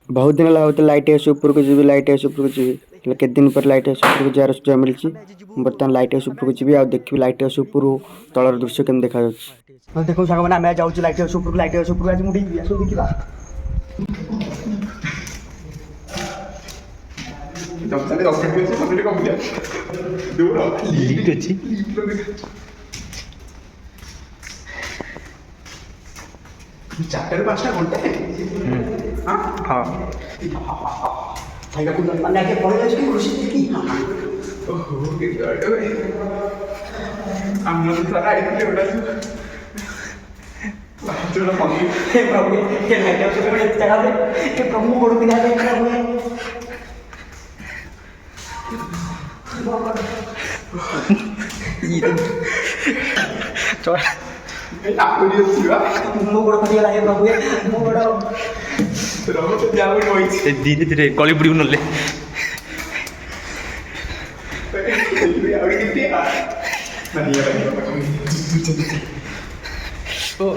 बहुत दिन लगा लाइट हाउस ऊपर को जी लाइट हाउस ऊपर को जी के दिन पर लाइट हाउस ऊपर को जार सुविधा मिली बर्तमान लाइट हाउस ऊपर को जी आ देखिए लाइट हाउस ऊपर तलर दृश्य केम देखा देखो साग मैंने आम जाऊँ लाइट हाउस ऊपर लाइट हाउस ऊपर आज मुझे देखा चार पाँचटा घंटे हाँ भाई माने आगे पढ़े कि खुशी थी ओहो के गाड़ो हम लोग सारा आइडिया उड़ा चलो मम्मी हे प्रभु के लाइट हाउस पे चढ़ा दे के प्रभु को बिना दे प्रभु चल aku dia juga mau goda pati lah ya babu ya mau goda terus tuh dia mau noise di dire kali budi unolle ya udah gitu ya nah dia lagi oh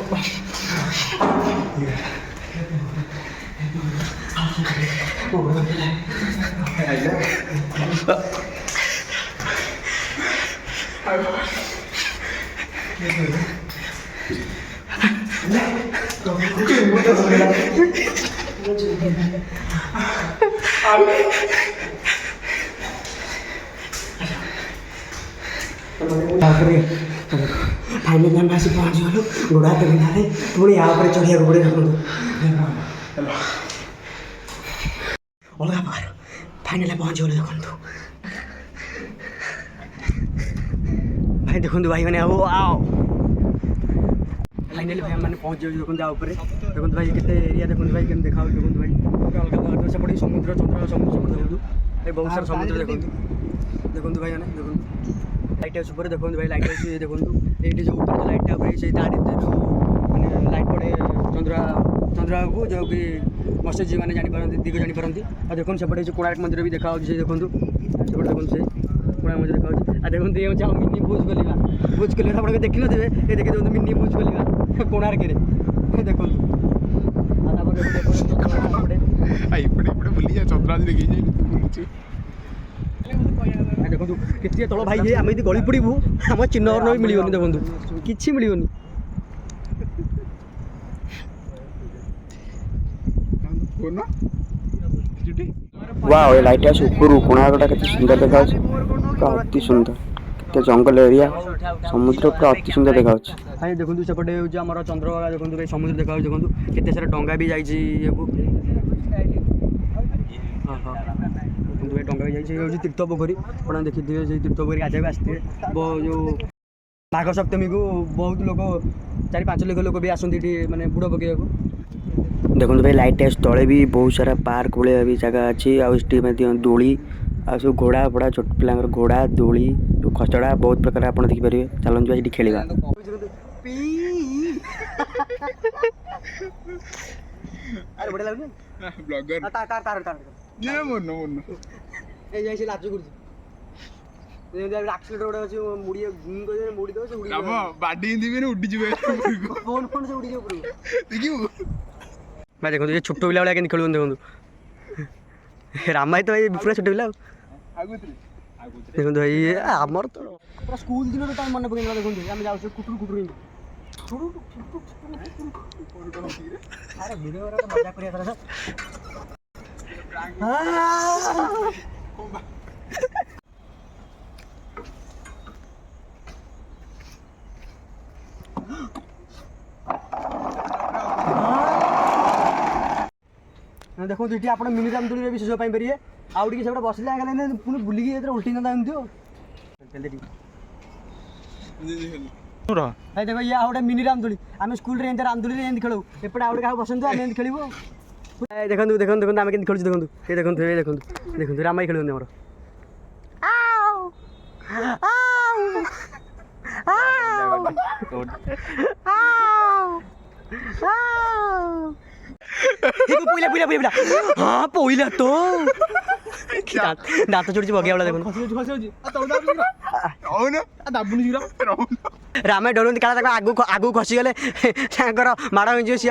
final में आसी पहुँच गलु गोड़ा तो बिना पुणी यहाँ पर चढ़िया पड़े देखो अलग प्रकार फाइनल पहुँच गलु देखो भाई देखो भाई मैंने आओ आओ फाइनली भाई मैंने पहुँच जाए देखो ऊपर देखो भाई केते एरिया देखो भाई केम देखा देखो भाई अलग अलग सेपटे समुद्र चंद्र समुद्र देखो भाई बहुत सारा समुद्र देखो देखो भाई मैंने देखो लाइट हाउस ऊपर देखो भाई लाइट हाउस देखो ये जो ऊपर लाइट भाई से तार मैंने लाइट पड़े चंद्रा चंद्रा को जो कि मत्स्यजीवी मैंने जापारती दिग जापारती और देखो सेपटे जो कोणार्क मंदिर भी देखा देखो सेपटे देखो से कोणार्क मंदिर देखा देखो ये हूँ मिनी भुज गलिया भुज गलिया आप देखी थे ये देखिए देखो मिनी भुज गलिया कोणार्क देखो बुली चंद्राज देखी देखो केते तल भाई आम यदि गली पड़ू आम चिन्ह भी मिलनी देखो कि मिलनी वाह ये लाइट हाउस ऊपर कोणार्कटा केते सुंदर देखा अति सुंदर केते जंगल एरिया समुद्र पूरा अति सुंदर देखा भाई देखो सेपटे हूँ आम चंद्रभागा देखो भाई समुद्र देखा देखो केते सारा डंगा भी जाइए डंगा भी जाइए तीर्थ पोखरी आप देखी थे तीर्थ पोखरी आज भी आसते जो माघ सप्तमी को बहुत लोग 4-5 लाख लोग भी आसती मानने बुड़ पकड़ा देखो भाई लाइट हाउस तले भी बहुत सारा पार्क भाया भी जगह अच्छी दोली आ सब घोड़ा फोड़ा छोट पिला घोड़ा दोली खचड़ा बहुत प्रकार आप देखिपारे चलते आज खेलवा अरे बढ़िया लगुन ब्लॉगर तार तार तार तार ये मन मन ए जैसे लाजू गुरजी ये एक्सीलेटर उड़ा अछि मुड़ी घूम को मुड़ी दो से उड़ी अब बाडी हिंदी में उड़ी जिवे फोन फोन से उड़ी जे ऊपर देखियो मैं देखो ये छोटो पिला वाला के खेलुन देखो रामाई तो भाई पूरा छोटो पिला आगुतरी देखो भाई हमर तो पूरा स्कूल दिन तो टाइम मन पके देखो हम जाउ कुटुर कुटुर अरे वीडियो वाला मजा करिया था देखो दीदी आप मिनी रामदोली भी शेष पारे आउ टे से बसला पुणी बुलिकी उल्टी ना एमती भाई देखो ये आउटे मिनी रामदोली आम स्कूल रामदोली खेलू एपटे आउटे क्या बसतु आम खेलू देखो देखो देखो आम के खेलु देखो ये देखो देखो देखो रामाई खेलुन मोर पहला पहला पहला हाँ पहला तो दात चोड़ी बगिया वाला देखो रामे डर आगू खसीगले माड़ हो सी